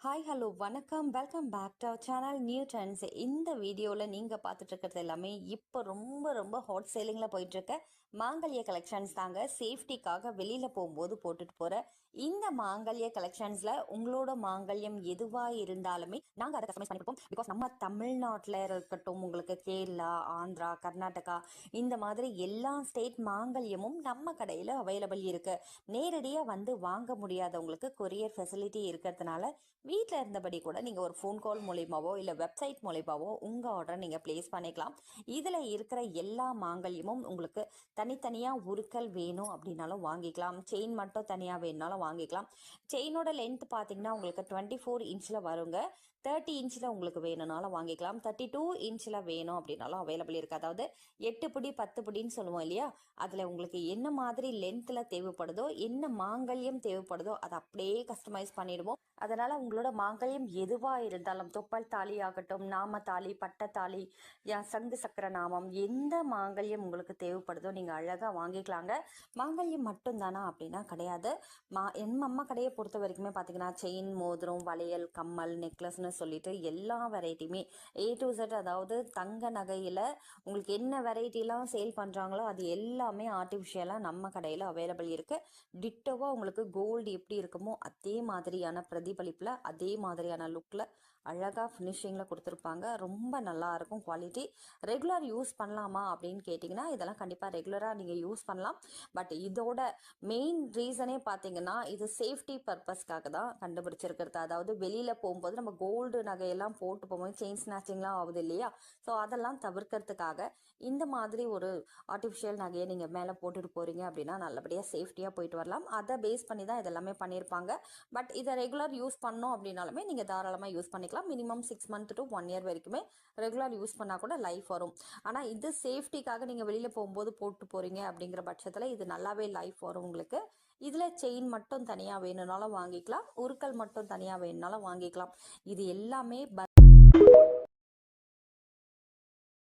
Hi hello வணக்கம் welcome back to our channel new trends. இந்த வீடியோவில் நீங்கள் பார்த்துட்டு இருக்கிறது எல்லாமே இப்போ ரொம்ப ரொம்ப ஹாட் சேலிங்கில் போயிட்டுருக்க மாங்கல்ய கலெக்ஷன்ஸ் தாங்க. சேஃப்டிக்காக வெளியில் போகும்போது போட்டுட்டு போகிற இந்த மாங்கல்ய கலெக்ஷன்ஸில் உங்களோட மாங்கல்யம் எதுவாக இருந்தாலுமே நாங்கள் அதை கஸ்டமைஸ் பண்ணி கொடுப்போம். பிகாஸ் நம்ம தமிழ்நாட்டில் இருக்கட்டும், உங்களுக்கு கேரளா, ஆந்திரா, கர்நாடகா, இந்த மாதிரி எல்லா ஸ்டேட் மாங்கல்யமும் நம்ம கடையில் அவைலபிள் இருக்குது. நேரடியாக வந்து வாங்க முடியாதவங்களுக்கு கொரியர் ஃபெசிலிட்டி இருக்கிறதுனால வீட்டில் இருந்தபடி கூட நீங்கள் ஒரு ஃபோன் கால் மூலியமாவோ இல்லை வெப்சைட் மூலியமாவோ உங்கள் ஆர்டரை நீங்கள் ப்ளேஸ் பண்ணிக்கலாம். இதில் இருக்கிற எல்லா மாங்கல்யமும் உங்களுக்கு தனித்தனியாக உருக்கல் வேணும் அப்படின்னாலும் வாங்கிக்கலாம். செயின் மட்டும் தனியாக வேணுனாலும் வாங்கிக்கலாம். செயினோட லென்த் பார்த்தீங்கன்னா உங்களுக்கு 24 இன்ச்சில் வருங்க. 30 இன்ச்சில் உங்களுக்கு வேணும்னாலும் வாங்கிக்கலாம். 32 இன்ச்சில் வேணும் அப்படின்னாலும் அவைலபிள் இருக்குது. அதாவது 8 பிடி 10 பிடின்னு சொல்லுவோம் இல்லையா, அதில் உங்களுக்கு என்ன மாதிரி லென்த்தில் தேவைப்படுதோ, என்ன மாங்கல்யம் தேவைப்படுதோ அதை அப்படியே கஸ்டமைஸ் பண்ணிடுவோம். அதனால் உங்களோட மாங்கல்யம் எதுவாக இருந்தாலும், தொப்பல் தாலி ஆகட்டும், நாம தாலி, பட்டத்தாலி, சங்கு சக்கர நாமம், எந்த மாங்கல்யம் உங்களுக்கு தேவைப்படுதோ நீங்கள் அழகாக வாங்கிக்கலாங்க. மாங்கல்யம் மட்டும் தானா அப்படின்னா கிடையாது. என் அம்மா கடையை பொறுத்த வரைக்குமே பார்த்தீங்கன்னா செயின், மோதிரம், வளையல், கம்மல், நெக்லஸ்னு சொல்லிட்டு எல்லா வெரைட்டியுமே A to Z, அதாவது தங்க நகையில் உங்களுக்கு என்ன வெரைட்டிலாம் சேல் பண்ணுறாங்களோ அது எல்லாமே ஆர்டிஃபிஷியலாக நம்ம கடையில் அவைலபிள் இருக்குது. டிட்டோவாக உங்களுக்கு கோல்டு எப்படி இருக்குமோ அதே மாதிரியான பிரதிபலிப்பில், அதே மாதிரியான லுக்கில் அழகாக ஃபினிஷிங்கில் கொடுத்துருப்பாங்க. ரொம்ப நல்லாயிருக்கும் குவாலிட்டி. ரெகுலர் யூஸ் பண்ணலாமா அப்படின்னு கேட்டிங்கன்னா இதெல்லாம் கண்டிப்பாக ரெகுலராக நீங்கள் யூஸ் பண்ணலாம். பட் இதோட மெயின் ரீசனே பார்த்தீங்கன்னா இது சேஃப்டி பர்பஸ்க்காக தான் கண்டுபிடிச்சிருக்கிறது. அதாவது வெளியில் போகும்போது நம்ம கோல்டு நகையெல்லாம் போட்டு போகும்போது செயின் ஸ்நாச்சிங்லாம் ஆகுது இல்லையா, ஸோ அதெல்லாம் தவிர்க்கிறதுக்காக இந்த மாதிரி ஒரு ஆர்டிஃபிஷியல் நகையை நீங்கள் மேலே போட்டுட்டு போகிறீங்க அப்படின்னா நல்லபடியாக சேஃப்டியாக போயிட்டு வரலாம். அதை பேஸ் பண்ணி தான் இதெல்லாமே பண்ணியிருப்பாங்க. பட் இதை ரெகுலர் யூஸ் பண்ணோம் அப்படின்னாலுமே நீங்கள் தாராளமாக யூஸ் பண்ணிக்கலாம். மினிமம் 6 months to 1 year வரைக்குமே ரெகுலர் யூஸ் பண்ணால் கூட லைஃப் வரும். ஆனால் இது சேஃப்டிக்காக நீங்கள் வெளியில் போகும்போது போட்டு போகிறீங்க அப்படிங்கிற பட்சத்தில் இது நல்லாவே லைஃப் வரும் உங்களுக்கு. இதில் செயின் மட்டும் தனியாக வேணும்னாலும் வாங்கிக்கலாம், உருக்கல் மட்டும் தனியாக வேணும்னாலும் வாங்கிக்கலாம். இது எல்லாமே